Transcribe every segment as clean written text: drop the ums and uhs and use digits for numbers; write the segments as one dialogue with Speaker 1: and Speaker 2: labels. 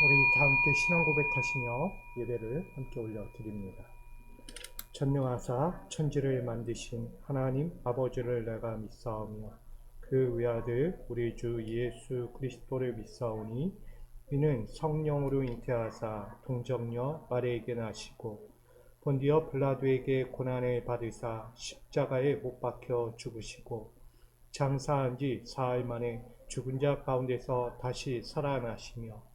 Speaker 1: 우리 다 함께 신앙 고백하시며 예배를 함께 올려드립니다. 전능하사 천지를 만드신 하나님 아버지를 내가 믿사오며 그 외아들 우리 주 예수 그리스도를 믿사오니 이는 성령으로 잉태하사 동정녀 마리아에게 나시고 본디오 빌라도에게 고난을 받으사 십자가에 못 박혀 죽으시고 장사한 지 사흘 만에 죽은 자 가운데서 다시 살아나시며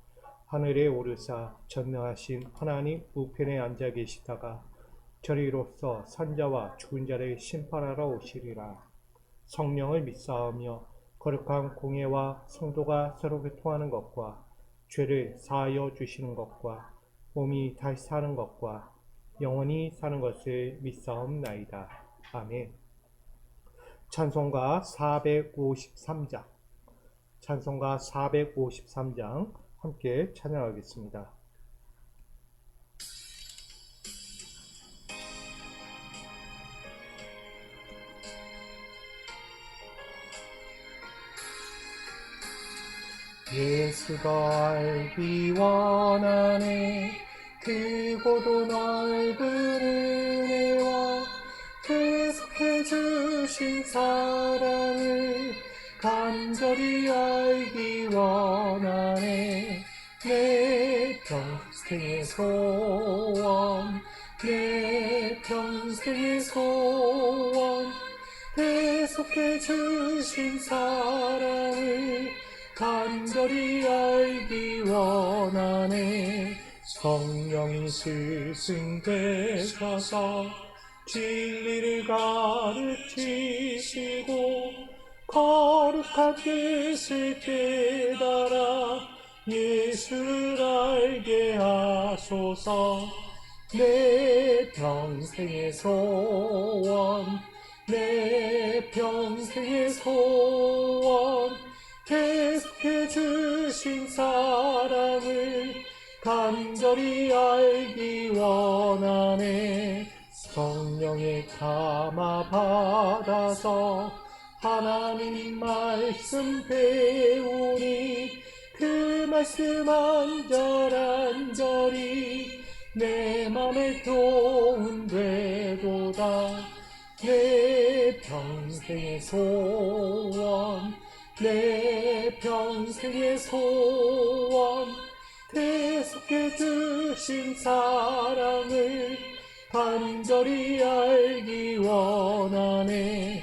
Speaker 1: 하늘에 오르사 전능하신 하나님 우편에 앉아 계시다가 저리로서 산자와 죽은 자를 심판하러 오시리라. 성령을 믿사오며 거룩한 공예와 성도가 서로 교통하는 것과 죄를 사하여 주시는 것과 몸이 다시 사는 것과 영원히 사는 것을 믿사옵나이다. 아멘. 찬송가 453장 찬송가 453장 함께 찬양하겠습니다. 예수가 알기 원하네 크고도 넓은 은혜와 계속해 주신 사랑을 간절히 알기 원하네 내 평생의 소원 내 평생의 소원 계속해 주신 사랑을 간절히 알기 원하네 성령이 스승되셔서 진리를 가르치시고 거룩한 뜻을 깨달아 예수를 알게 하소서 내 평생의 소원 내 평생의 소원 계속해 주신 사랑을 간절히 알기 원하네 성령의 감화 받아서 하나님 말씀 배우니 그 말씀 안절안절이 내 맘에 교훈되도다 내 평생의 소원 내 평생의 소원 계속해 주신 사랑을 간절히 알기 원하네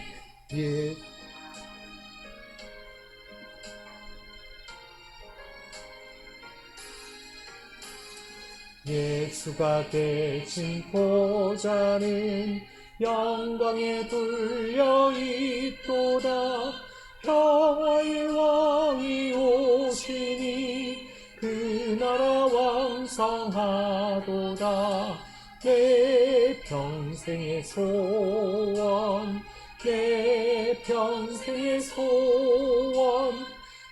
Speaker 1: 예수가 계신 보좌는 영광에 둘려 있도다 평화의 왕이 오시니 그 나라 왕성하도다 내 평생의 소원 내 평생의 소원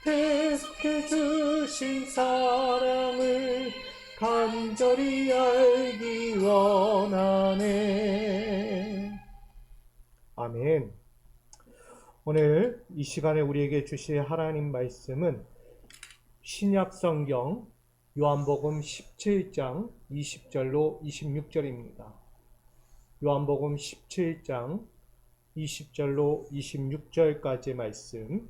Speaker 1: 계속해 주신 사랑을 간절히 알기 원하네. 아멘. 오늘 이 시간에 우리에게 주실 하나님 말씀은 신약성경 요한복음 17장 20절로 26절입니다. 요한복음 17장 20절로 26절까지 말씀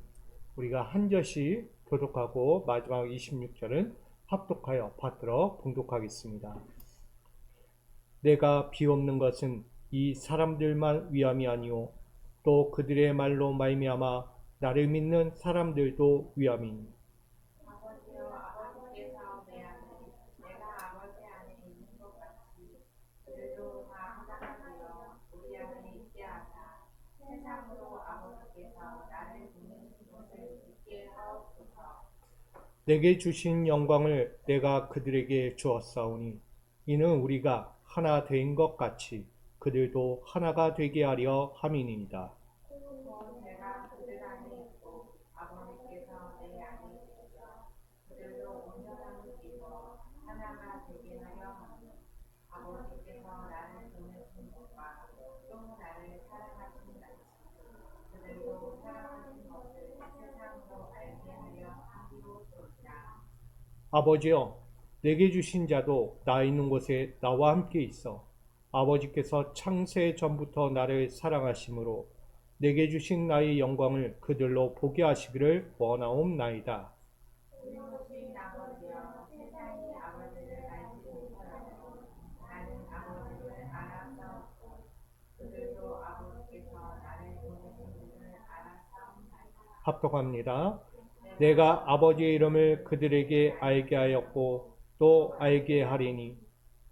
Speaker 1: 우리가 한 절씩 교독하고 마지막 26절은 합독하여 받들어 봉독하겠습니다. 내가 비옵는 것은 이 사람들만 위함이 아니오 또 그들의 말로 말미암아 나를 믿는 사람들도 위함이니
Speaker 2: 아버지여 아버지께서 내 안에 내가 아버지 안에 있는 것 같이 그들도 다 하나가 되어 나를 잊게 하사 세상으로 아버지께서 나를 보내신 것을 믿게 하옵소서.
Speaker 1: 내게 주신 영광을 내가 그들에게 주었사오니 이는 우리가 하나 된 것 같이 그들도 하나가 되게 하려 함이니이다.
Speaker 2: 또 내가 그들 안에 있고 아버지께서 내 안에 계셔 그들도 온전함을 이루어 하나가 되게 하려 하며 아버지께서 나를 보내신 것과 또 나를 사랑하신 같이 그들도 사랑하신 것을 세상으로 알게 하려 함이로소이다.
Speaker 1: 아버지여, 내게 주신 자도 나 있는 곳에 나와 함께 있어. 아버지께서 창세 전부터 나를 사랑하심으로 내게 주신 나의 영광을 그들로 보게 하시기를 원하옵나이다.
Speaker 2: 이로신 아버지여 세상이 아버지를 알지 못하였고 나는 아버지를 알았사옵고 그들도 아버지께서 나를 보내신 분을 알았사옵나이다.
Speaker 1: 합독합니다. 내가 아버지의 이름을 그들에게 알게 하였고 또 알게 하리니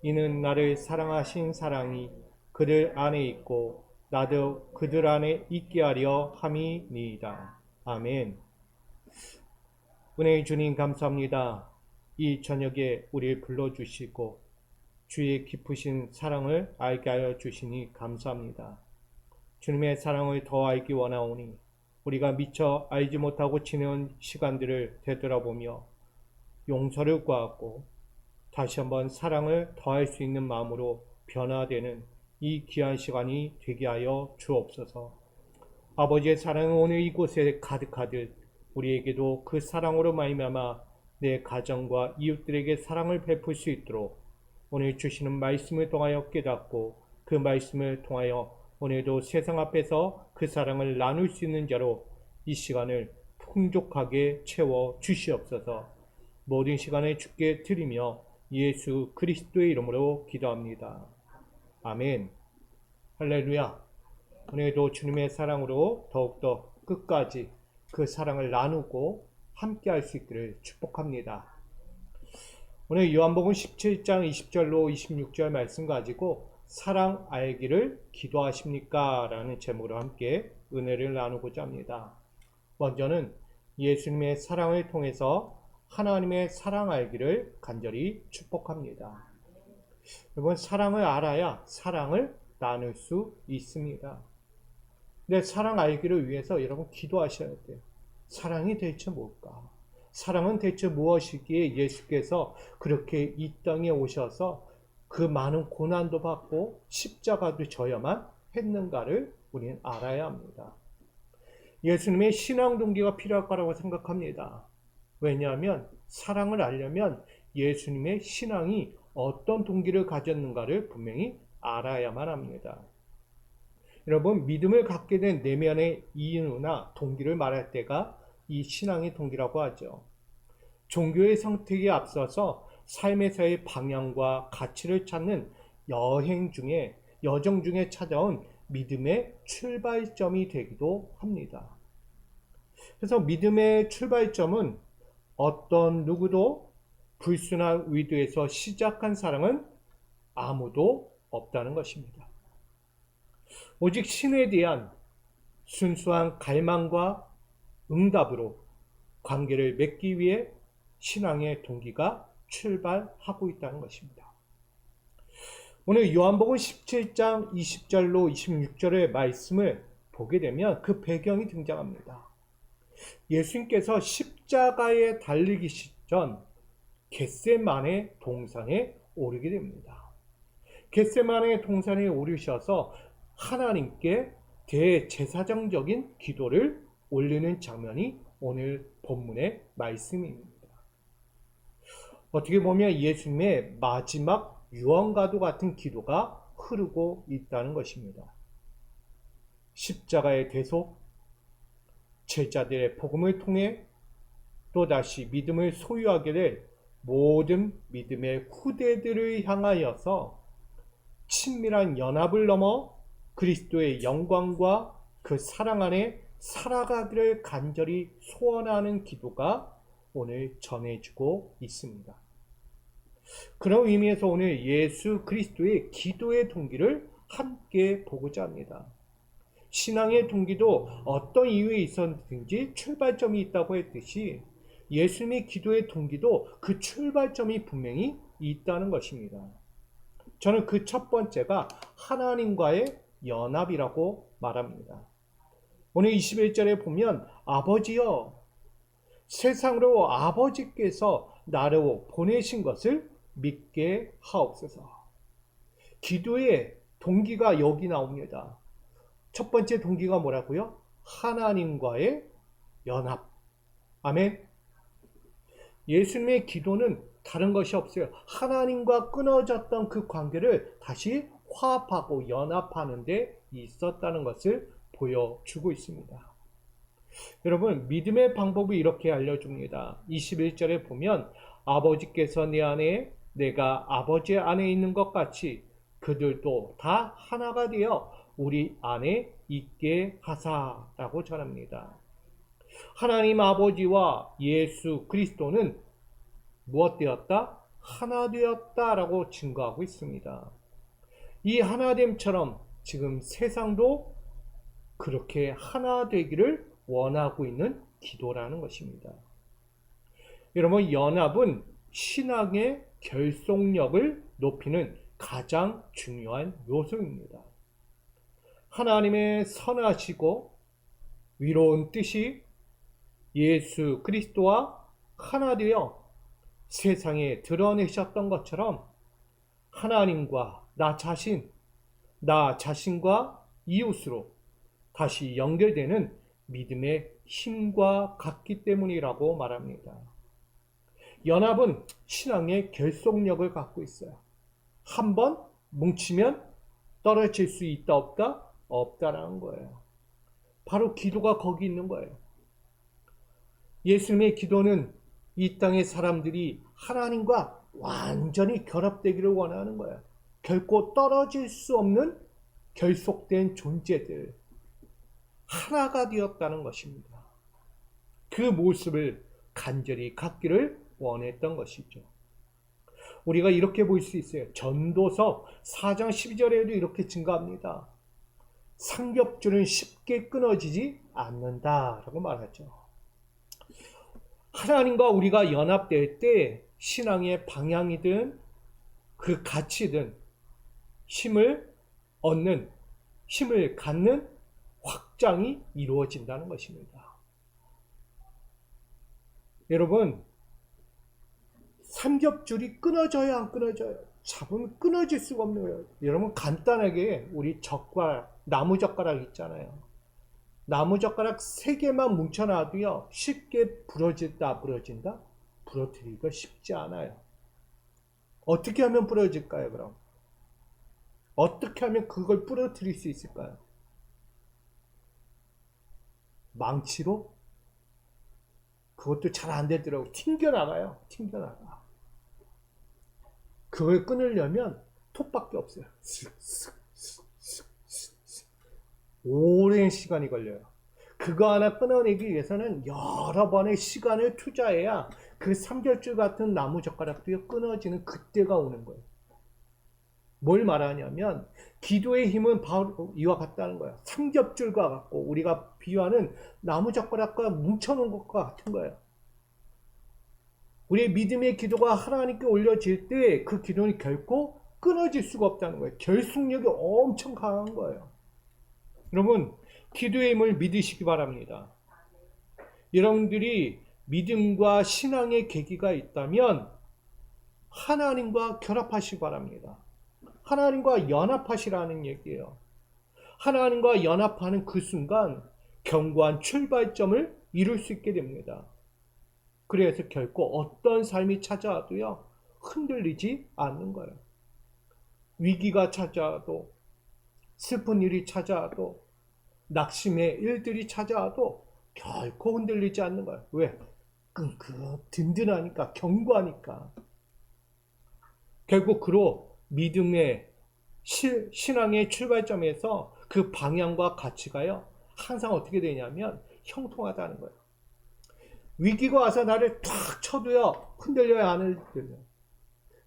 Speaker 1: 이는 나를 사랑하신 사랑이 그들 안에 있고 나도 그들 안에 있게 하려 함이니이다. 아멘. 은혜의 주님 감사합니다. 이 저녁에 우리를 불러주시고 주의 깊으신 사랑을 알게 하여 주시니 감사합니다. 주님의 사랑을 더 알기 원하오니 우리가 미처 알지 못하고 지내온 시간들을 되돌아보며 용서를 구하고 다시 한번 사랑을 더할 수 있는 마음으로 변화되는 이 귀한 시간이 되게 하여 주옵소서. 아버지의 사랑은 오늘 이곳에 가득하듯 우리에게도 그 사랑으로 말미암아 내 가정과 이웃들에게 사랑을 베풀 수 있도록 오늘 주시는 말씀을 통하여 깨닫고 그 말씀을 통하여 오늘도 세상 앞에서 그 사랑을 나눌 수 있는 자로 이 시간을 풍족하게 채워 주시옵소서. 모든 시간을 주께 드리며 예수 그리스도의 이름으로 기도합니다. 아멘. 할렐루야. 오늘도 주님의 사랑으로 더욱더 끝까지 그 사랑을 나누고 함께 할 수 있기를 축복합니다. 오늘 요한복음 17장 20절로 26절 말씀 가지고 사랑 알기를 기도하십니까? 라는 제목으로 함께 은혜를 나누고자 합니다. 먼저는 예수님의 사랑을 통해서 하나님의 사랑 알기를 간절히 축복합니다. 여러분, 사랑을 알아야 사랑을 나눌 수 있습니다. 근데 사랑 알기를 위해서 여러분 기도하셔야 돼요. 사랑이 대체 뭘까? 사랑은 대체 무엇이기에 예수께서 그렇게 이 땅에 오셔서 그 많은 고난도 받고 십자가도 져야만 했는가를 우리는 알아야 합니다. 예수님의 신앙 동기가 필요할 거라고 생각합니다. 왜냐하면 사랑을 알려면 예수님의 신앙이 어떤 동기를 가졌는가를 분명히 알아야만 합니다. 여러분, 믿음을 갖게 된 내면의 이유나 동기를 말할 때가 이 신앙의 동기라고 하죠. 종교의 선택에 앞서서 삶에서의 방향과 가치를 찾는 여정 중에 찾아온 믿음의 출발점이 되기도 합니다. 그래서 믿음의 출발점은 어떤 누구도 불순한 의도에서 시작한 사랑은 아무도 없다는 것입니다. 오직 신에 대한 순수한 갈망과 응답으로 관계를 맺기 위해 신앙의 동기가 출발하고 있다는 것입니다. 오늘 요한복음 17장 20절로 26절의 말씀을 보게 되면 그 배경이 등장합니다. 예수님께서 십자가에 달리기 전 겟세마네 동산에 오르게 됩니다. 겟세마네 동산에 오르셔서 하나님께 대제사장적인 기도를 올리는 장면이 오늘 본문의 말씀입니다. 어떻게 보면 예수님의 마지막 유언과도 같은 기도가 흐르고 있다는 것입니다. 십자가의 대속, 제자들의 복음을 통해 또다시 믿음을 소유하게 될 모든 믿음의 후대들을 향하여서 친밀한 연합을 넘어 그리스도의 영광과 그 사랑 안에 살아가기를 간절히 소원하는 기도가 오늘 전해지고 있습니다. 그런 의미에서 오늘 예수 그리스도의 기도의 동기를 함께 보고자 합니다. 신앙의 동기도 어떤 이유에 있었든지 출발점이 있다고 했듯이 예수님의 기도의 동기도 그 출발점이 분명히 있다는 것입니다. 저는 그 첫 번째가 하나님과의 연합이라고 말합니다. 오늘 21절에 보면 아버지여 세상으로 아버지께서 나를 보내신 것을 믿게 하옵소서. 기도의 동기가 여기 나옵니다. 첫 번째 동기가 뭐라고요? 하나님과의 연합. 아멘. 예수님의 기도는 다른 것이 없어요. 하나님과 끊어졌던 그 관계를 다시 화합하고 연합하는 데 있었다는 것을 보여주고 있습니다. 여러분, 믿음의 방법이 이렇게 알려줍니다. 21절에 보면 아버지께서 내 안에 내가 아버지 안에 있는 것 같이 그들도 다 하나가 되어 우리 안에 있게 하사라고 전합니다. 하나님 아버지와 예수 그리스도는 무엇 되었다? 하나 되었다라고 증거하고 있습니다. 이 하나됨처럼 지금 세상도 그렇게 하나 되기를 원하고 있는 기도라는 것입니다. 여러분, 연합은 신앙의 결속력을 높이는 가장 중요한 요소입니다. 하나님의 선하시고 위로운 뜻이 예수 그리스도와 하나 되어 세상에 드러내셨던 것처럼 하나님과 나 자신과 이웃으로 다시 연결되는 믿음의 힘과 같기 때문이라고 말합니다. 연합은 신앙의 결속력을 갖고 있어요. 한번 뭉치면 떨어질 수 있다 없다? 없다라는 거예요. 바로 기도가 거기 있는 거예요. 예수님의 기도는 이 땅의 사람들이 하나님과 완전히 결합되기를 원하는 거예요. 결코 떨어질 수 없는 결속된 존재들, 하나가 되었다는 것입니다. 그 모습을 간절히 갖기를 원했던 것이죠. 우리가 이렇게 볼 수 있어요. 전도서 4장 12절에도 이렇게 증가합니다. 삼겹줄은 쉽게 끊어지지 않는다라고 말하죠. 하나님과 우리가 연합될 때 신앙의 방향이든 그 가치든 힘을 얻는, 힘을 갖는 확장이 이루어진다는 것입니다. 여러분, 삼겹줄이 끊어져야 안 끊어져요? 잡으면 끊어질 수가 없는 거예요. 여러분, 간단하게 우리 젓가락, 나무젓가락 있잖아요. 나무젓가락 3개만 뭉쳐놔도요, 쉽게 부러진다, 부러진다? 부러뜨리기가 쉽지 않아요. 어떻게 하면 부러질까요, 그럼? 어떻게 하면 그걸 부러뜨릴 수 있을까요? 망치로? 그것도 잘 안 되더라고요. 튕겨나가요. 튕겨나가. 그걸 끊으려면 톱밖에 없어요. 오랜 시간이 걸려요. 그거 하나 끊어내기 위해서는 여러 번의 시간을 투자해야 그 삼겹줄 같은 나무젓가락도 끊어지는 그때가 오는 거예요. 뭘 말하냐면 기도의 힘은 바로 이와 같다는 거예요. 삼겹줄과 같고 우리가 비유하는 나무젓가락과 뭉쳐놓은 것과 같은 거예요. 우리의 믿음의 기도가 하나님께 올려질 때 그 기도는 결코 끊어질 수가 없다는 거예요. 결속력이 엄청 강한 거예요. 여러분, 기도의 힘을 믿으시기 바랍니다. 여러분들이 믿음과 신앙의 계기가 있다면 하나님과 결합하시기 바랍니다. 하나님과 연합하시라는 얘기예요. 하나님과 연합하는 그 순간 견고한 출발점을 이룰 수 있게 됩니다. 그래서 결코 어떤 삶이 찾아와도요, 흔들리지 않는 거예요. 위기가 찾아와도, 슬픈 일이 찾아와도, 낙심의 일들이 찾아와도 결코 흔들리지 않는 거예요. 왜? 끈끈 든든하니까, 견고하니까. 결국 그로 믿음의 신앙의 출발점에서 그 방향과 가치가요, 항상 어떻게 되냐면 형통하다는 거예요. 위기가 와서 나를 탁 쳐도요, 흔들려야 안 흔들려요.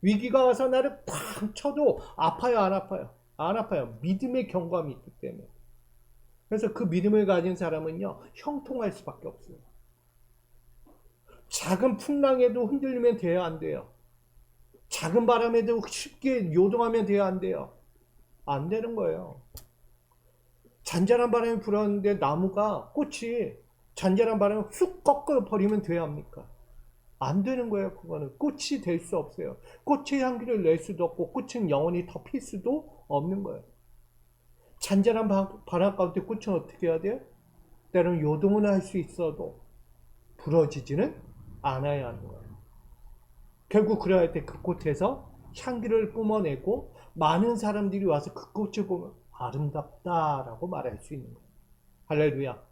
Speaker 1: 위기가 와서 나를 탁 쳐도 아파요, 안 아파요? 안 아파요. 믿음의 경감이 있기 때문에. 그래서 그 믿음을 가진 사람은요, 형통할 수밖에 없어요. 작은 풍랑에도 흔들리면 돼요, 안 돼요? 작은 바람에도 쉽게 요동하면 돼요, 안 돼요? 안 되는 거예요. 잔잔한 바람이 불었는데 나무가 꽃이 잔잔한 바람에 쑥 꺾어 버리면 돼야 합니까? 안 되는 거예요. 그거는 꽃이 될 수 없어요. 꽃의 향기를 낼 수도 없고 꽃은 영원히 더 필 수도 없는 거예요. 잔잔한 바람 가운데 꽃은 어떻게 해야 돼요? 때로는 요동은 할 수 있어도 부러지지는 않아야 하는 거예요. 결국 그래야 때 그 꽃에서 향기를 뿜어내고 많은 사람들이 와서 그 꽃을 보면 아름답다라고 말할 수 있는 거예요. 할렐루야.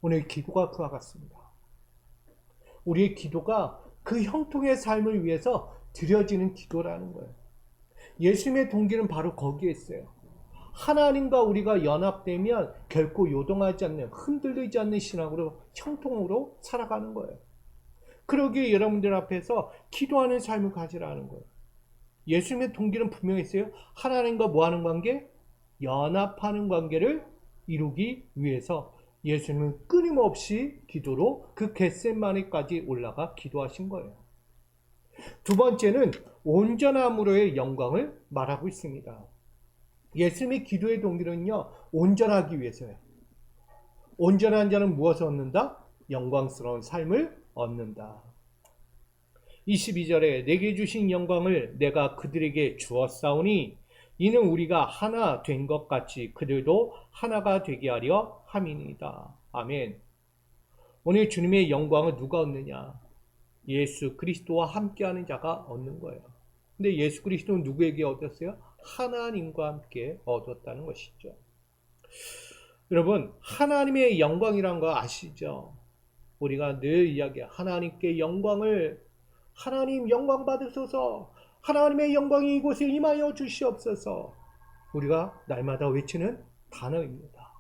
Speaker 1: 오늘 기도가 그와 같습니다. 우리의 기도가 그 형통의 삶을 위해서 드려지는 기도라는 거예요. 예수님의 동기는 바로 거기에 있어요. 하나님과 우리가 연합되면 결코 요동하지 않는, 흔들리지 않는 신앙으로, 형통으로 살아가는 거예요. 그러기에 여러분들 앞에서 기도하는 삶을 가지라는 거예요. 예수님의 동기는 분명히 있어요. 하나님과 뭐 하는 관계? 연합하는 관계를 이루기 위해서 예수님은 끊임없이 기도로 그 겟세마네까지 올라가 기도하신 거예요. 두 번째는 온전함으로의 영광을 말하고 있습니다. 예수님의 기도의 동기는요, 온전하기 위해서예요. 온전한 자는 무엇을 얻는다? 영광스러운 삶을 얻는다. 22절에 내게 주신 영광을 내가 그들에게 주었사오니 이는 우리가 하나 된 것 같이 그들도 하나가 되게 하려 함이니이다. 아멘. 오늘 주님의 영광을 누가 얻느냐? 예수 그리스도와 함께하는 자가 얻는 거예요. 근데 예수 그리스도는 누구에게 얻었어요? 하나님과 함께 얻었다는 것이죠. 여러분, 하나님의 영광이란 거 아시죠? 우리가 늘 이야기해요. 하나님께 영광을, 하나님 영광 받으소서, 하나님의 영광이 이곳에 임하여 주시옵소서. 우리가 날마다 외치는 단어입니다.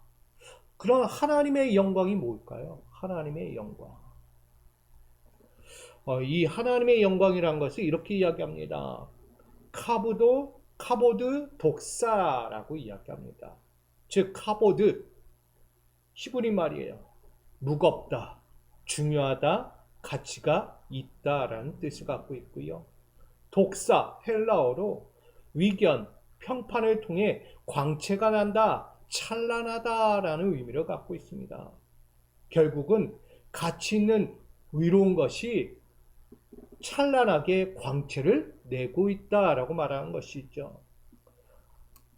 Speaker 1: 그럼 하나님의 영광이 뭘까요? 하나님의 영광. 이 하나님의 영광이란 것을 이렇게 이야기합니다. 카보드 독사라고 이야기합니다. 즉 카보드, 히브리 말이에요. 무겁다, 중요하다, 가치가 있다라는 뜻을 갖고 있고요. 독사, 헬라어로 위견, 평판을 통해 광채가 난다, 찬란하다라는 의미를 갖고 있습니다. 결국은 가치 있는 위로운 것이 찬란하게 광채를 내고 있다라고 말하는 것이죠.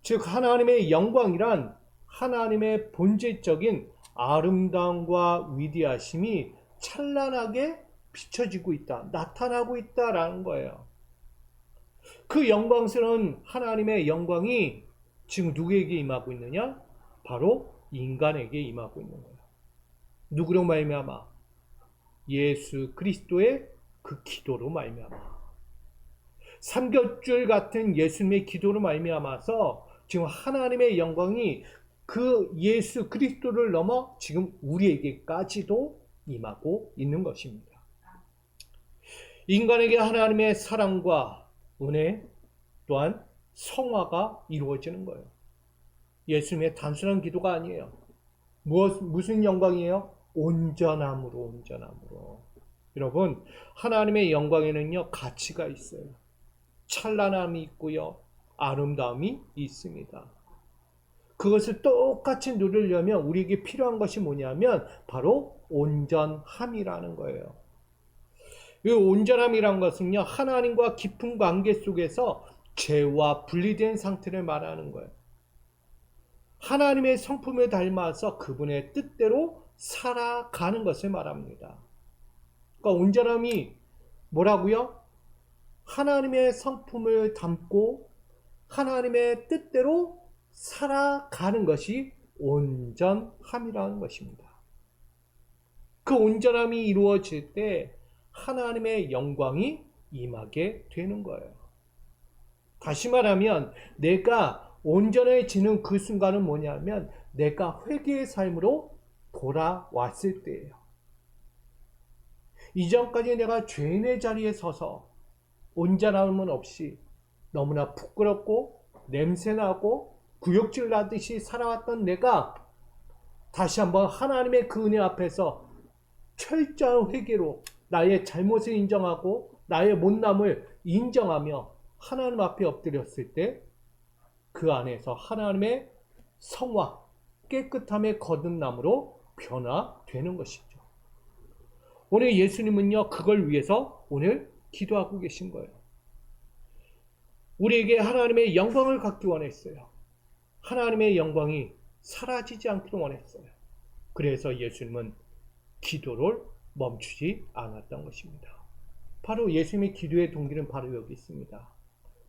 Speaker 1: 즉 하나님의 영광이란 하나님의 본질적인 아름다움과 위대하심이 찬란하게 비춰지고 있다, 나타나고 있다라는 거예요. 그 영광스러운 하나님의 영광이 지금 누구에게 임하고 있느냐? 바로 인간에게 임하고 있는 거예요. 누구로 말미암아? 예수 그리스도의 그 기도로 말미암아. 삼겹줄 같은 예수님의 기도로 말미암아서 지금 하나님의 영광이 그 예수 그리스도를 넘어 지금 우리에게까지도 임하고 있는 것입니다. 인간에게 하나님의 사랑과 은혜 또한 성화가 이루어지는 거예요. 예수님의 단순한 기도가 아니에요. 무슨 영광이에요? 온전함으로. 여러분, 하나님의 영광에는요, 가치가 있어요. 찬란함이 있고요, 아름다움이 있습니다. 그것을 똑같이 누리려면 우리에게 필요한 것이 뭐냐면 바로 온전함이라는 거예요. 이 온전함이란 것은요, 하나님과 깊은 관계 속에서 죄와 분리된 상태를 말하는 거예요. 하나님의 성품을 닮아서 그분의 뜻대로 살아가는 것을 말합니다. 그러니까 온전함이 뭐라고요? 하나님의 성품을 담고 하나님의 뜻대로 살아가는 것이 온전함이라는 것입니다. 그 온전함이 이루어질 때 하나님의 영광이 임하게 되는 거예요. 다시 말하면 내가 온전해지는 그 순간은 뭐냐면 내가 회개의 삶으로 돌아왔을 때예요. 이전까지 내가 죄인의 자리에 서서 온전함은 없이 너무나 부끄럽고 냄새나고 구역질 나듯이 살아왔던 내가 다시 한번 하나님의 그 은혜 앞에서 철저한 회개로 나의 잘못을 인정하고 나의 못남을 인정하며 하나님 앞에 엎드렸을 때 그 안에서 하나님의 성화, 깨끗함의 거듭남으로 변화되는 것이죠. 오늘 예수님은요, 그걸 위해서 오늘 기도하고 계신 거예요. 우리에게 하나님의 영광을 갖기 원했어요. 하나님의 영광이 사라지지 않기를 원했어요. 그래서 예수님은 기도를 멈추지 않았던 것입니다. 바로 예수님의 기도의 동기는 바로 여기 있습니다.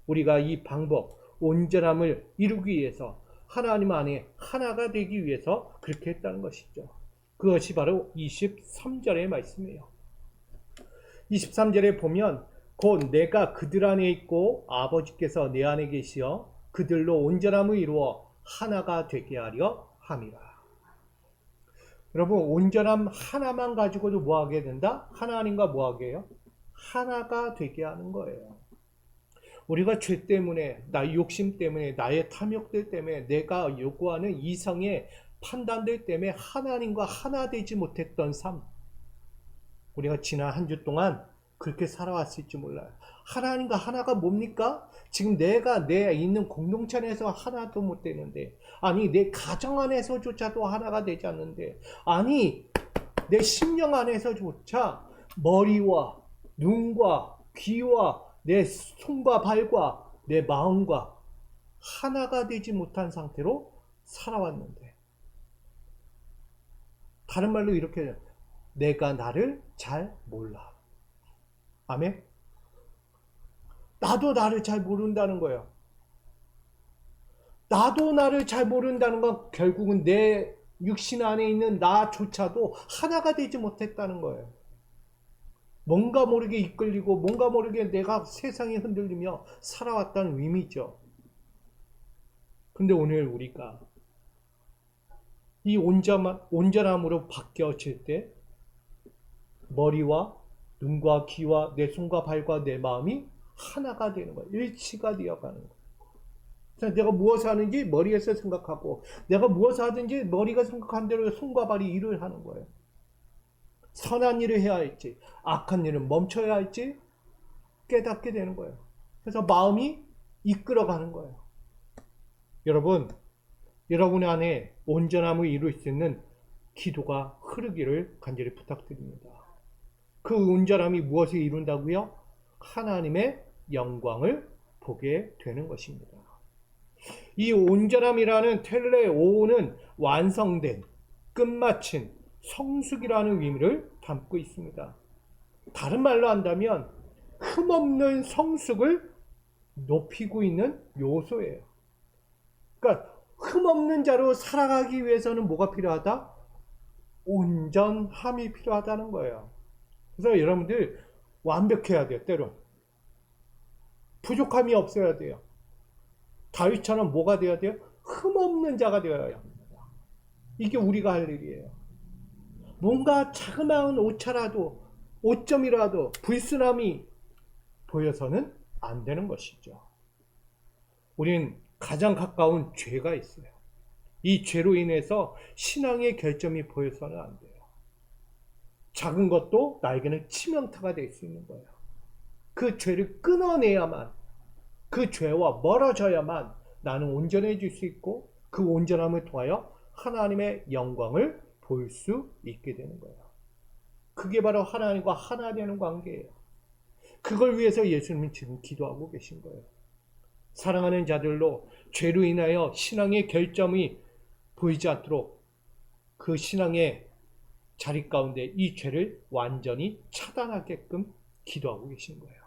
Speaker 1: 우리가 이 방법, 온전함을 이루기 위해서 하나님 안에 하나가 되기 위해서 그렇게 했다는 것이죠. 그것이 바로 23절의 말씀이에요. 23절에 보면 곧 내가 그들 안에 있고 아버지께서 내 안에 계시어 그들로 온전함을 이루어 하나가 되게 하려 함이라. 여러분, 온전함 하나만 가지고도 뭐하게 된다? 하나님과 뭐하게 해요? 하나가 되게 하는 거예요. 우리가 죄 때문에, 나의 욕심 때문에, 나의 탐욕들 때문에, 내가 요구하는 이성의 판단들 때문에 하나님과 하나 되지 못했던 삶, 우리가 지난 한 주 동안 그렇게 살아왔을지 몰라요. 하나님과 하나가 뭡니까? 지금 내가 내 있는 공동체 안에서 하나도 못 되는데, 아니 내 가정 안에서조차도 하나가 되지 않는데, 아니 내 심령 안에서조차 머리와 눈과 귀와 내 손과 발과 내 마음과 하나가 되지 못한 상태로 살아왔는데, 다른 말로 이렇게 내가 나를 잘 몰라. 아멘? 나도 나를 잘 모른다는 거예요. 나도 나를 잘 모른다는 건 결국은 내 육신 안에 있는 나조차도 하나가 되지 못했다는 거예요. 뭔가 모르게 이끌리고 뭔가 모르게 내가 세상에 흔들리며 살아왔다는 의미죠. 근데 오늘 우리가 이 온전함으로 바뀌어질 때 머리와 눈과 귀와 내 손과 발과 내 마음이 하나가 되는 거예요. 일치가 되어가는 거예요. 내가 무엇을 하는지 머리에서 생각하고, 내가 무엇을 하든지 머리가 생각한 대로 손과 발이 일을 하는 거예요. 선한 일을 해야 할지 악한 일은 멈춰야 할지 깨닫게 되는 거예요. 그래서 마음이 이끌어가는 거예요. 여러분, 여러분 안에 온전함을 이룰 수 있는 기도가 흐르기를 간절히 부탁드립니다. 그 온전함이 무엇을 이룬다고요? 하나님의 영광을 보게 되는 것입니다. 이 온전함이라는 텔레오는 완성된, 끝마친, 성숙이라는 의미를 담고 있습니다. 다른 말로 한다면 흠없는 성숙을 높이고 있는 요소예요. 그러니까 흠없는 자로 살아가기 위해서는 뭐가 필요하다? 온전함이 필요하다는 거예요. 그래서 여러분들 완벽해야 돼요. 때론 부족함이 없어야 돼요. 다윗처럼 뭐가 되어야 돼요? 흠없는 자가 되어야 합니다. 이게 우리가 할 일이에요. 뭔가 자그마한 오차라도, 오점이라도 불순함이 보여서는 안 되는 것이죠. 우린 가장 가까운 죄가 있어요. 이 죄로 인해서 신앙의 결점이 보여서는 안 돼요. 작은 것도 나에게는 치명타가 될 수 있는 거예요. 그 죄를 끊어내야만, 그 죄와 멀어져야만 나는 온전해질 수 있고, 그 온전함을 통하여 하나님의 영광을 볼 수 있게 되는 거예요. 그게 바로 하나님과 하나 되는 관계예요. 그걸 위해서 예수님은 지금 기도하고 계신 거예요. 사랑하는 자들로 죄로 인하여 신앙의 결점이 보이지 않도록 그 신앙의 자리 가운데 이 죄를 완전히 차단하게끔 기도하고 계신 거예요.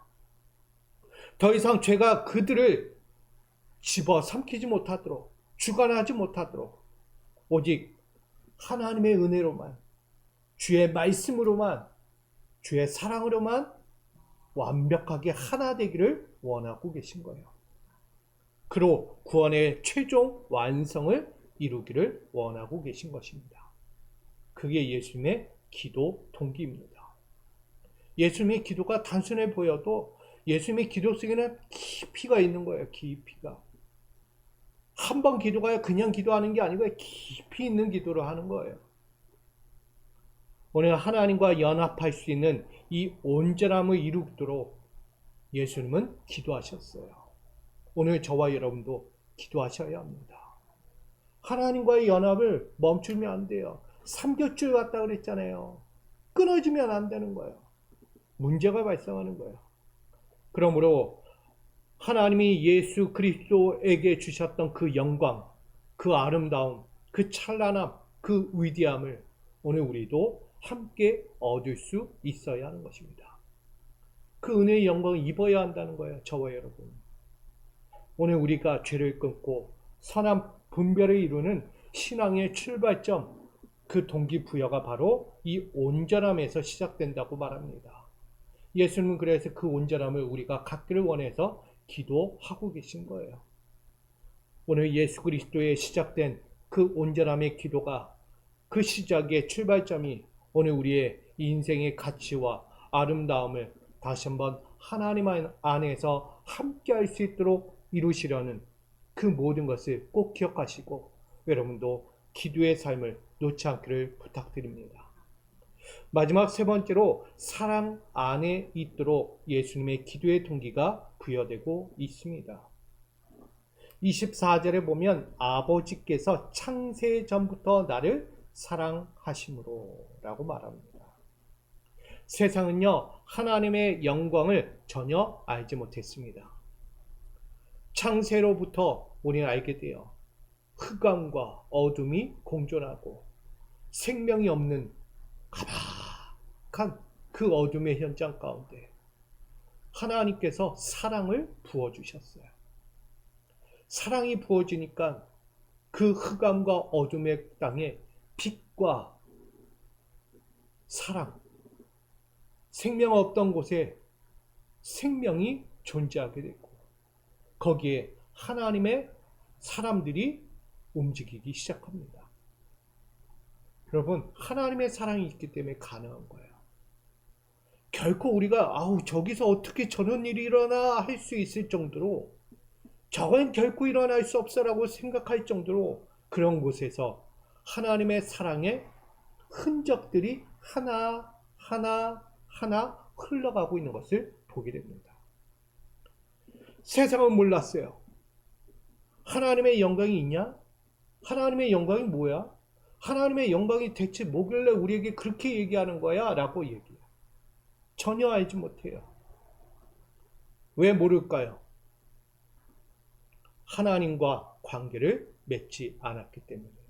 Speaker 1: 더 이상 죄가 그들을 집어삼키지 못하도록, 주관하지 못하도록 오직 하나님의 은혜로만, 주의 말씀으로만, 주의 사랑으로만 완벽하게 하나 되기를 원하고 계신 거예요. 그로 구원의 최종 완성을 이루기를 원하고 계신 것입니다. 그게 예수님의 기도 동기입니다. 예수님의 기도가 단순해 보여도 예수님의 기도 속에는 깊이가 있는 거예요. 깊이가. 한 번 기도가 그냥 기도하는 게 아니고 깊이 있는 기도를 하는 거예요. 오늘 하나님과 연합할 수 있는 이 온전함을 이루도록 예수님은 기도하셨어요. 오늘 저와 여러분도 기도하셔야 합니다. 하나님과의 연합을 멈추면 안 돼요. 삼겹줄 같다 그랬잖아요. 끊어지면 안 되는 거예요. 문제가 발생하는 거예요. 그러므로 하나님이 예수 그리스도에게 주셨던 그 영광, 그 아름다움, 그 찬란함, 그 위대함을 오늘 우리도 함께 얻을 수 있어야 하는 것입니다. 그 은혜의 영광을 입어야 한다는 거예요. 저와 여러분. 오늘 우리가 죄를 끊고 선한 분별을 이루는 신앙의 출발점, 그 동기부여가 바로 이 온전함에서 시작된다고 말합니다. 예수님은 그래서 그 온전함을 우리가 갖기를 원해서 기도하고 계신 거예요. 오늘 예수 그리스도에 시작된 그 온전함의 기도가 그 시작의 출발점이 오늘 우리의 인생의 가치와 아름다움을 다시 한번 하나님 안에서 함께 할 수 있도록 이루시려는 그 모든 것을 꼭 기억하시고 여러분도 기도의 삶을 놓지 않기를 부탁드립니다. 마지막 세 번째로 사랑 안에 있도록 예수님의 기도의 동기가 부여되고 있습니다. 24절에 보면 아버지께서 창세 전부터 나를 사랑하심으로 라고 말합니다. 세상은요 하나님의 영광을 전혀 알지 못했습니다. 창세로부터 우리는 알게 돼요. 흑암과 어둠이 공존하고 생명이 없는 가박한 그 어둠의 현장 가운데 하나님께서 사랑을 부어주셨어요. 사랑이 부어지니까 그 흑암과 어둠의 땅에 빛과 사랑, 생명 없던 곳에 생명이 존재하게 됐고 거기에 하나님의 사람들이 움직이기 시작합니다. 여러분, 하나님의 사랑이 있기 때문에 가능한 거예요. 결코 우리가 저기서 어떻게 저런 일이 일어나 할 수 있을 정도로 저건 결코 일어날 수 없어라고 생각할 정도로 그런 곳에서 하나님의 사랑의 흔적들이 하나 흘러가고 있는 것을 보게 됩니다. 세상은 몰랐어요. 하나님의 영광이 있냐? 하나님의 영광이 뭐야? 하나님의 영광이 대체 뭐길래 우리에게 그렇게 얘기하는 거야? 라고 얘기해요. 전혀 알지 못해요. 왜 모를까요? 하나님과 관계를 맺지 않았기 때문이에요.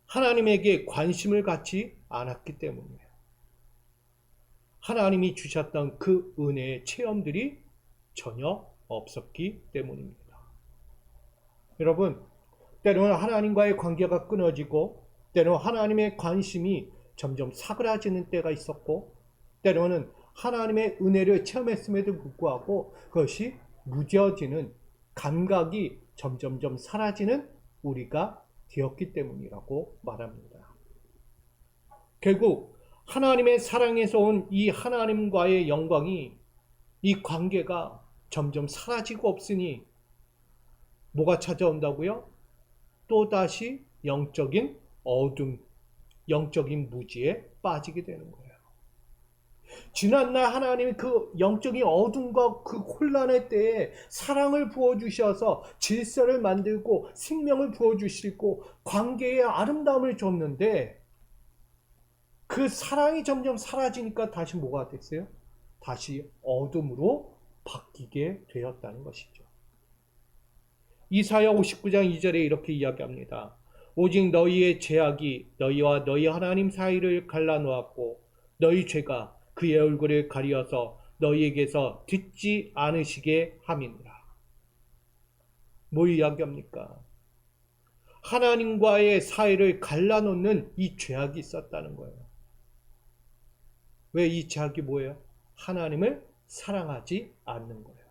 Speaker 1: 하나님에게 관심을 갖지 않았기 때문이에요. 하나님이 주셨던 그 은혜의 체험들이 전혀 없었기 때문입니다. 여러분, 때로는 하나님과의 관계가 끊어지고 때로는 하나님의 관심이 점점 사그라지는 때가 있었고 때로는 하나님의 은혜를 체험했음에도 불구하고 그것이 무뎌지는 감각이 점점점 사라지는 우리가 되었기 때문이라고 말합니다. 결국 하나님의 사랑에서 온 이 하나님과의 영광이 이 관계가 점점 사라지고 없으니 뭐가 찾아온다고요? 또다시 영적인 어둠, 영적인 무지에 빠지게 되는 거예요. 지난날 하나님이 그 영적인 어둠과 그 혼란의 때에 사랑을 부어주셔서 질서를 만들고 생명을 부어주시고 관계의 아름다움을 줬는데 그 사랑이 점점 사라지니까 다시 뭐가 됐어요? 다시 어둠으로 바뀌게 되었다는 것이죠. 이사야 59장 2절에 이렇게 이야기합니다. 오직 너희의 죄악이 너희와 너희 하나님 사이를 갈라놓았고 너희 죄가 그의 얼굴을 가리어서 너희에게서 듣지 않으시게 함이니라. 뭐 이야기합니까? 하나님과의 사이를 갈라놓는 이 죄악이 있었다는 거예요. 왜 이 죄악이 뭐예요? 하나님을 사랑하지 않는 거예요.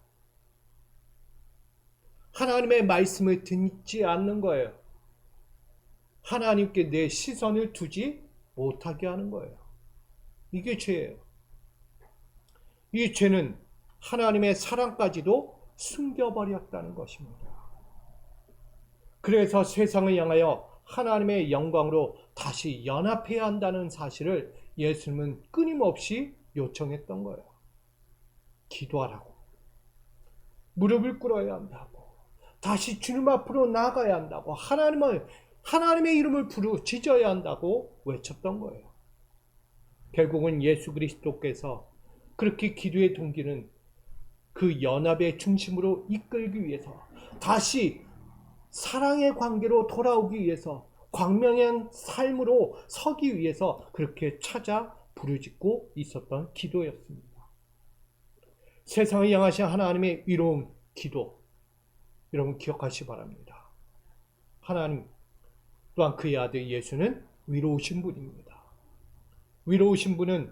Speaker 1: 하나님의 말씀을 듣지 않는 거예요. 하나님께 내 시선을 두지 못하게 하는 거예요. 이게 죄예요. 이 죄는 하나님의 사랑까지도 숨겨버렸다는 것입니다. 그래서 세상을 향하여 하나님의 영광으로 다시 연합해야 한다는 사실을 예수님은 끊임없이 요청했던 거예요. 기도하라고. 무릎을 꿇어야 한다고. 다시 주님 앞으로 나아가야 한다고. 하나님의 이름을 부르짖어야 한다고 외쳤던 거예요. 결국은 예수 그리스도께서 그렇게 기도의 동기는 그 연합의 중심으로 이끌기 위해서, 다시 사랑의 관계로 돌아오기 위해서, 광명한 삶으로 서기 위해서 그렇게 찾아 부르짖고 있었던 기도였습니다. 세상을 향하신 하나님의 위로운 기도, 여러분 기억하시기 바랍니다. 하나님 또한 그의 아들 예수는 위로우신 분입니다. 위로우신 분은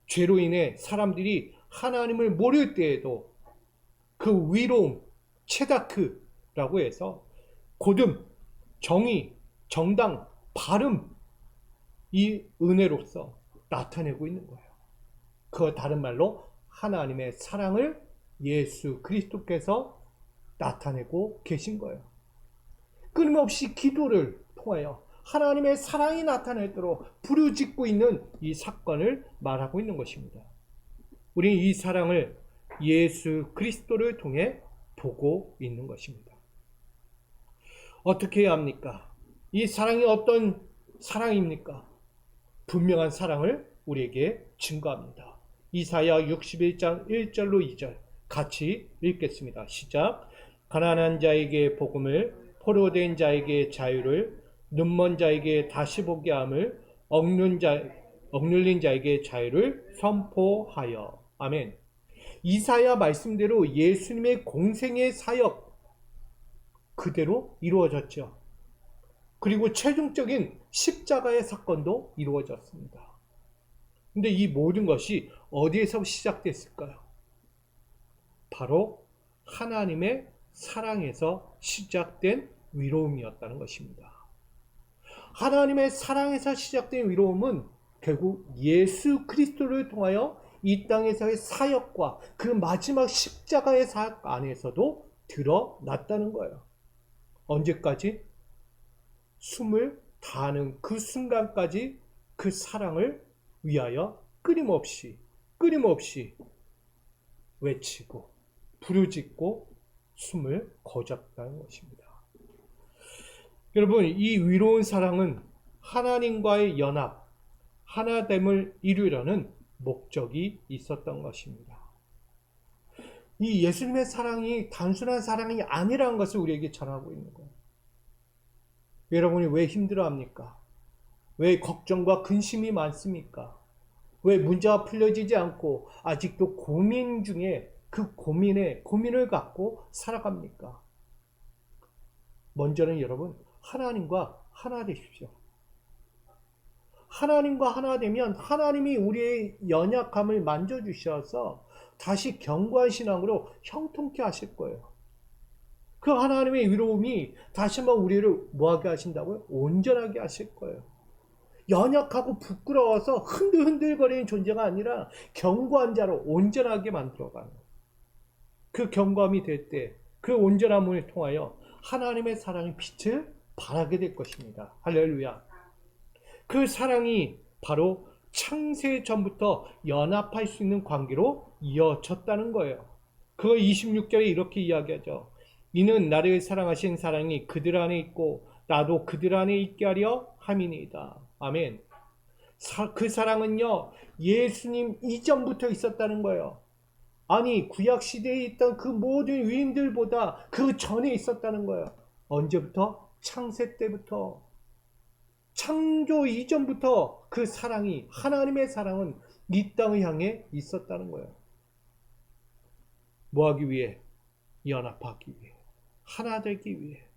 Speaker 1: 죄로 인해 사람들이 하나님을 모를 때에도 그 위로움, 체다크라고 해서 곧음, 정의, 정당, 바름, 이 은혜로서 나타내고 있는 거예요. 그 다른 말로 하나님의 사랑을 예수 그리스도께서 나타내고 계신 거예요. 끊임없이 기도를 통하여 하나님의 사랑이 나타내도록 부르짖고 있는 이 사건을 말하고 있는 것입니다. 우리는 이 사랑을 예수 그리스도를 통해 보고 있는 것입니다. 어떻게 해야 합니까? 이 사랑이 어떤 사랑입니까? 분명한 사랑을 우리에게 증거합니다. 이사야 61장 1절로 2절 같이 읽겠습니다. 시작. 가난한 자에게 복음을, 포로된 자에게 자유를, 눈먼 자에게 다시 보게 함을, 억눌린 자에게 자유를 선포하여. 아멘. 이사야 말씀대로 예수님의 공생의 사역 그대로 이루어졌죠. 그리고 최종적인 십자가의 사건도 이루어졌습니다. 근데 이 모든 것이 어디에서 시작됐을까요? 바로 하나님의 사랑에서 시작된 위로움이었다는 것입니다. 하나님의 사랑에서 시작된 위로움은 결국 예수 그리스도를 통하여 이 땅에서의 사역과 그 마지막 십자가의 사역 안에서도 드러났다는 거예요. 언제까지? 숨을 다하는 그 순간까지 그 사랑을 위하여 끊임없이 외치고 부르짖고 숨을 거졌다는 것입니다. 여러분, 이 위로운 사랑은 하나님과의 연합, 하나됨을 이루려는 목적이 있었던 것입니다. 이 예수님의 사랑이 단순한 사랑이 아니라는 것을 우리에게 전하고 있는 거예요. 여러분이 왜 힘들어합니까? 왜 걱정과 근심이 많습니까? 왜 문제가 풀려지지 않고 아직도 고민 중에 그 고민을 갖고 살아갑니까? 먼저는 여러분, 하나님과 하나 되십시오. 하나님과 하나 되면 하나님이 우리의 연약함을 만져주셔서 다시 견고한 신앙으로 형통케 하실 거예요. 그 하나님의 위로움이 다시 한번 우리를 뭐하게 하신다고요? 온전하게 하실 거예요. 연약하고 부끄러워서 흔들흔들거리는 존재가 아니라 견고한 자로 온전하게 만들어가는 그 견고함이 될 때 그 온전함을 통하여 하나님의 사랑의 빛을 발하게 될 것입니다. 할렐루야. 그 사랑이 바로 창세 전부터 연합할 수 있는 관계로 이어졌다는 거예요. 그거 26절에 이렇게 이야기하죠. 이는 나를 사랑하신 사랑이 그들 안에 있고 나도 그들 안에 있게 하려 함이니이다. 아멘. 그 사랑은요, 예수님 이전부터 있었다는 거예요. 아니, 구약시대에 있던 그 모든 위인들보다 그 전에 있었다는 거예요. 언제부터? 창세 때부터. 창조 이전부터 그 사랑이, 하나님의 사랑은 이 땅을 향해 있었다는 거예요. 뭐 하기 위해? 연합하기 위해. 하나 되기 위해.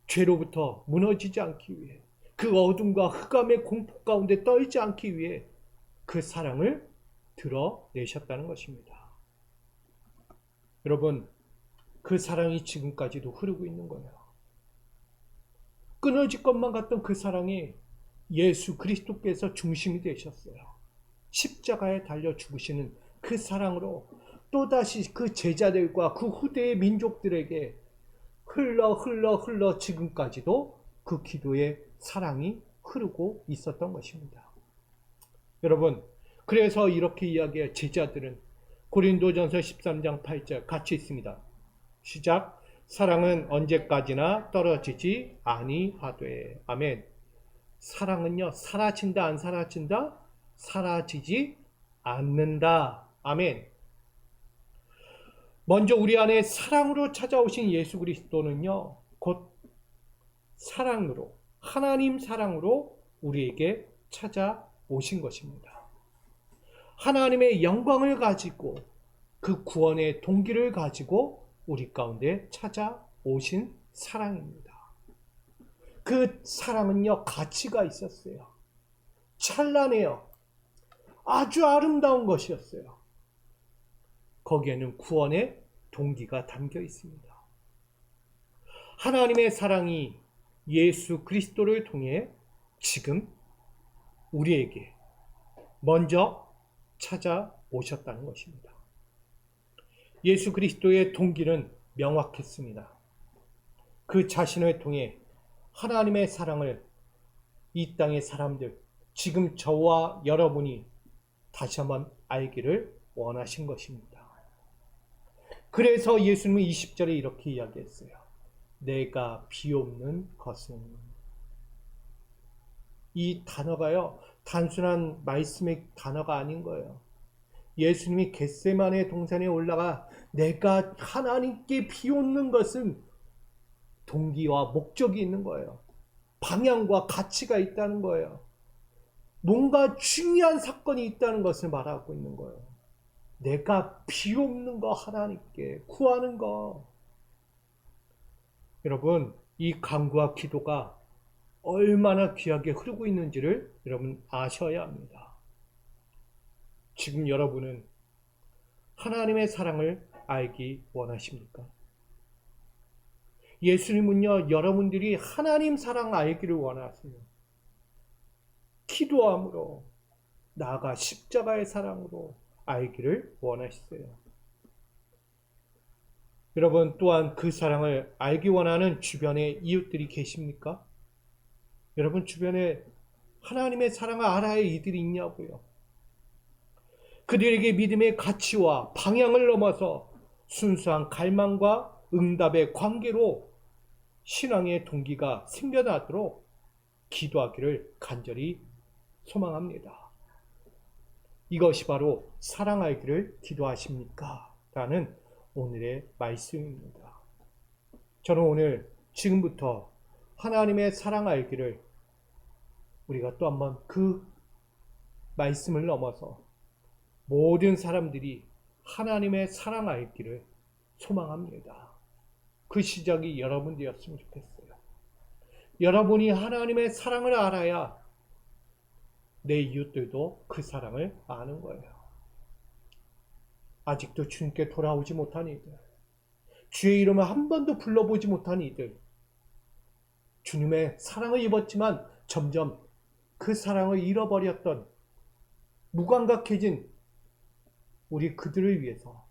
Speaker 1: 죄로부터 무너지지 않기 위해. 그 어둠과 흑암의 공포 가운데 떨지 않기 위해 그 사랑을 드러내셨다는 것입니다. 여러분, 그 사랑이 지금까지도 흐르고 있는 거예요. 끊어질 것만 같던 그 사랑이 예수 그리스도께서 중심이 되셨어요. 십자가에 달려 죽으시는 그 사랑으로 또다시 그 제자들과 그 후대의 민족들에게 흘러 지금까지도 그 기도의 사랑이 흐르고 있었던 것입니다. 여러분, 그래서 이렇게 이야기해. 제자들은 고린도전서 13장 8절 같이 있습니다. 시작. 사랑은 언제까지나 떨어지지 아니하되. 아멘. 사랑은요, 사라진다 안 사라진다? 사라지지 않는다. 아멘. 먼저 우리 안에 사랑으로 찾아오신 예수 그리스도는요, 곧 사랑으로, 하나님 사랑으로 우리에게 찾아오신 것입니다. 하나님의 영광을 가지고 그 구원의 동기를 가지고 우리 가운데 찾아오신 사랑입니다. 그 사랑은요, 가치가 있었어요. 찬란해요. 아주 아름다운 것이었어요. 거기에는 구원의 동기가 담겨 있습니다. 하나님의 사랑이 예수 그리스도를 통해 지금 우리에게 먼저 찾아오셨다는 것입니다. 예수 그리스도의 동기는 명확했습니다. 그 자신을 통해 하나님의 사랑을 이 땅의 사람들, 지금 저와 여러분이 다시 한번 알기를 원하신 것입니다. 그래서 예수님은 20절에 이렇게 이야기했어요. 내가 비옵는 것은. 이 단어가요, 단순한 말씀의 단어가 아닌 거예요. 예수님이 겟세마네 동산에 올라가 내가 하나님께 비옵는 것은 동기와 목적이 있는 거예요. 방향과 가치가 있다는 거예요. 뭔가 중요한 사건이 있다는 것을 말하고 있는 거예요. 내가 비옵는 거, 하나님께 구하는 거. 여러분, 이 간구와 기도가 얼마나 귀하게 흐르고 있는지를 여러분 아셔야 합니다. 지금 여러분은 하나님의 사랑을 알기 원하십니까? 예수님은요, 여러분들이 하나님 사랑 알기를 원하세요. 기도함으로, 나아가 십자가의 사랑으로 알기를 원하시세요. 여러분, 또한 그 사랑을 알기 원하는 주변의 이웃들이 계십니까? 여러분 주변에 하나님의 사랑을 알아야 이들이 있냐고요. 그들에게 믿음의 가치와 방향을 넘어서 순수한 갈망과 응답의 관계로 신앙의 동기가 생겨나도록 기도하기를 간절히 소망합니다. 이것이 바로 사랑 알기를 기도하십니까? 라는 오늘의 말씀입니다. 저는 오늘 지금부터 하나님의 사랑 알기를 우리가 또 한번 그 말씀을 넘어서 모든 사람들이 하나님의 사랑 알기를 소망합니다. 그 시작이 여러분들이었으면 좋겠어요. 여러분이 하나님의 사랑을 알아야 내 이웃들도 그 사랑을 아는 거예요. 아직도 주님께 돌아오지 못한 이들, 주의 이름을 한 번도 불러보지 못한 이들, 주님의 사랑을 입었지만 점점 그 사랑을 잃어버렸던 무감각해진 우리 그들을 위해서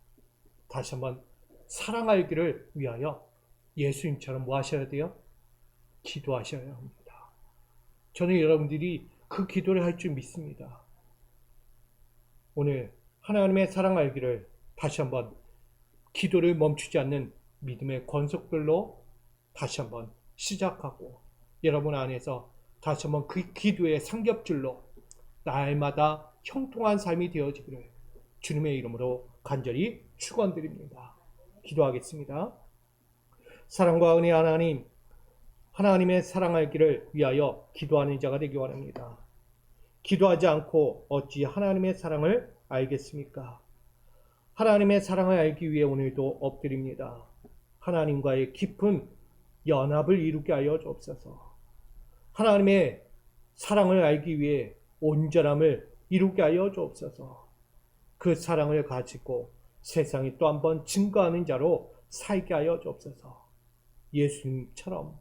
Speaker 1: 다시 한번 사랑 알기를 위하여 예수님처럼 뭐 하셔야 돼요? 기도하셔야 합니다. 저는 여러분들이 그 기도를 할 줄 믿습니다. 오늘 하나님의 사랑 알기를 다시 한번 기도를 멈추지 않는 믿음의 권속들로 다시 한번 시작하고 여러분 안에서 다시 한번 그 기도의 삼겹줄로 날마다 형통한 삶이 되어지기를 주님의 이름으로 간절히 축원드립니다. 기도하겠습니다. 사랑과 은혜 하나님, 하나님의 사랑 알기를 위하여 기도하는 자가 되기 원합니다. 기도하지 않고 어찌 하나님의 사랑을 알겠습니까? 하나님의 사랑을 알기 위해 오늘도 엎드립니다. 하나님과의 깊은 연합을 이루게 하여 주옵소서. 하나님의 사랑을 알기 위해 온전함을 이루게 하여 주옵소서. 그 사랑을 가지고 세상에 또 한번 증거하는 자로 살게 하여 주옵소서. 예수님처럼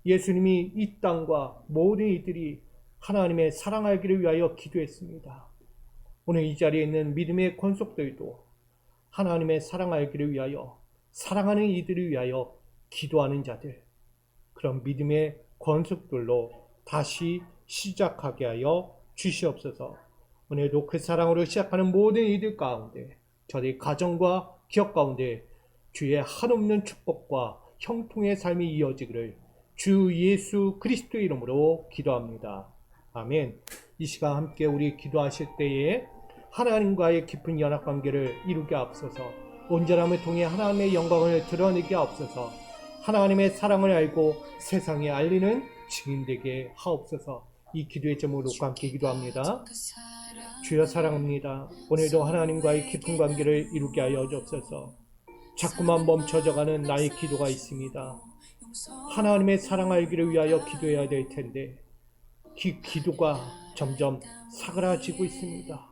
Speaker 1: 예수님이 이 땅과 모든 이들이 하나님의 사랑 알기를 위하여 기도했습니다. 오늘 이 자리에 있는 믿음의 권속들도 하나님의 사랑 알기를 위하여 사랑하는 이들을 위하여 기도하는 자들, 그런 믿음의 권속들로 다시 시작하게 하여 주시옵소서. 오늘도 그 사랑으로 시작하는 모든 이들 가운데, 저희 가정과 기업 가운데 주의 한없는 축복과 형통의 삶이 이어지기를 주 예수 그리스도의 이름으로 기도합니다. 아멘. 이 시간 함께 우리 기도하실 때에 하나님과의 깊은 연합관계를 이루게 앞서서 온전함을 통해 하나님의 영광을 드러내게 앞서서 하나님의 사랑을 알고 세상에 알리는 증인되게 하옵소서. 이 기도의 제목으로 함께 기도합니다. 주여 사랑합니다. 오늘도 하나님과의 깊은 관계를 이루게 하여 주옵소서. 자꾸만 멈춰져가는 나의 기도가 있습니다. 하나님의 사랑 알기를 위하여 기도해야 될 텐데 기도가 점점 사그라지고 있습니다.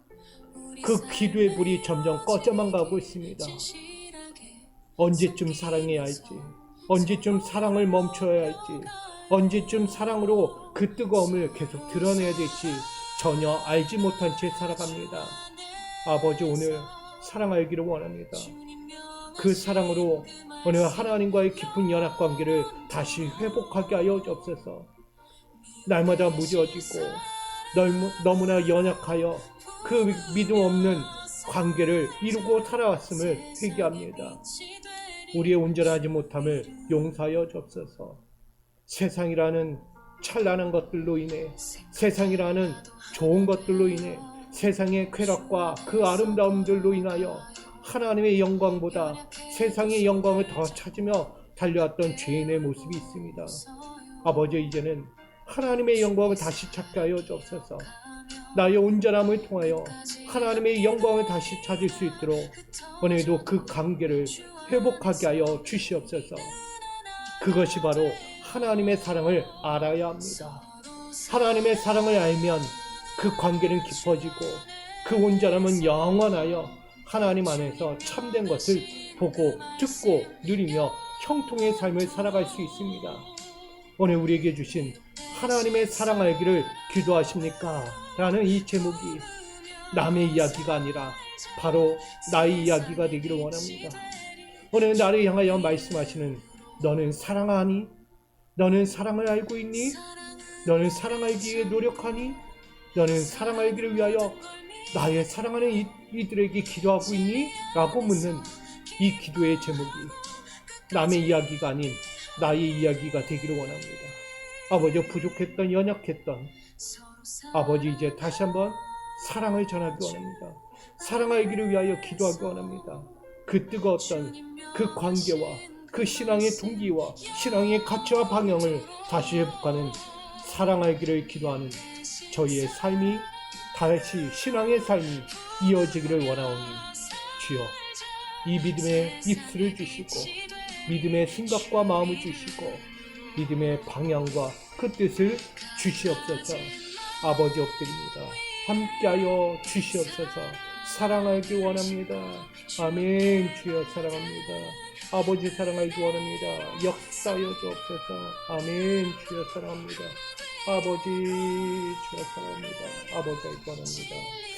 Speaker 1: 그 기도의 불이 점점 꺼져만 가고 있습니다. 언제쯤 사랑해야 할지, 언제쯤 사랑을 멈춰야 할지, 언제쯤 사랑으로 그 뜨거움을 계속 드러내야 될지 전혀 알지 못한 채 살아갑니다. 아버지, 오늘 사랑 알기를 원합니다. 그 사랑으로 오늘 하나님과의 깊은 연합관계를 다시 회복하게 하여 주옵소서. 날마다 무뎌지고 너무나 연약하여 그 믿음 없는 관계를 이루고 살아왔음을 회개합니다. 우리의 온전하지 못함을 용서하여 주옵소서. 세상이라는 찬란한 것들로 인해, 세상이라는 좋은 것들로 인해, 세상의 쾌락과 그 아름다움들로 인하여 하나님의 영광보다 세상의 영광을 더 찾으며 달려왔던 죄인의 모습이 있습니다. 아버지, 이제는 하나님의 영광을 다시 찾게 하여 주옵소서. 나의 온전함을 통하여 하나님의 영광을 다시 찾을 수 있도록 오늘도 그 관계를 회복하게 하여 주시옵소서. 그것이 바로 하나님의 사랑을 알아야 합니다. 하나님의 사랑을 알면 그 관계는 깊어지고 그 온전함은 영원하여 하나님 안에서 참된 것을 보고 듣고 누리며 형통의 삶을 살아갈 수 있습니다. 오늘 우리에게 주신 하나님의 사랑 알기를 기도하십니까? 라는 이 제목이 남의 이야기가 아니라 바로 나의 이야기가 되기를 원합니다. 오늘 나를 향하여 말씀하시는 너는 사랑하니? 너는 사랑을 알고 있니? 너는 사랑 알기에 노력하니? 너는 사랑 알기를 위하여 나의 사랑하는 이들에게 기도하고 있니? 라고 묻는 이 기도의 제목이 남의 이야기가 아닌 나의 이야기가 되기를 원합니다. 아버지, 부족했던 연약했던 아버지, 이제 다시 한번 사랑을 전하기 원합니다. 사랑 알기를 위하여 기도하기 원합니다. 그 뜨거웠던 그 관계와 그 신앙의 동기와 신앙의 가치와 방향을 다시 회복하는 사랑 알기를 기도하는 저희의 삶이 다시 신앙의 삶이 이어지기를 원하오니 주여 이 믿음의 입술을 주시고 믿음의 생각과 마음을 주시고 믿음의 방향과 그 뜻을 주시옵소서. 아버지, 엎드립니다. 함께하여 주시옵소서. 사랑하기 원합니다. 아멘. 주여 사랑합니다. 아버지, 사랑하기 원합니다. 역사하여 주옵소서. 아멘. 주여 사랑합니다. 아버지, 주여 사랑합니다. 아버지 알기 원합니다.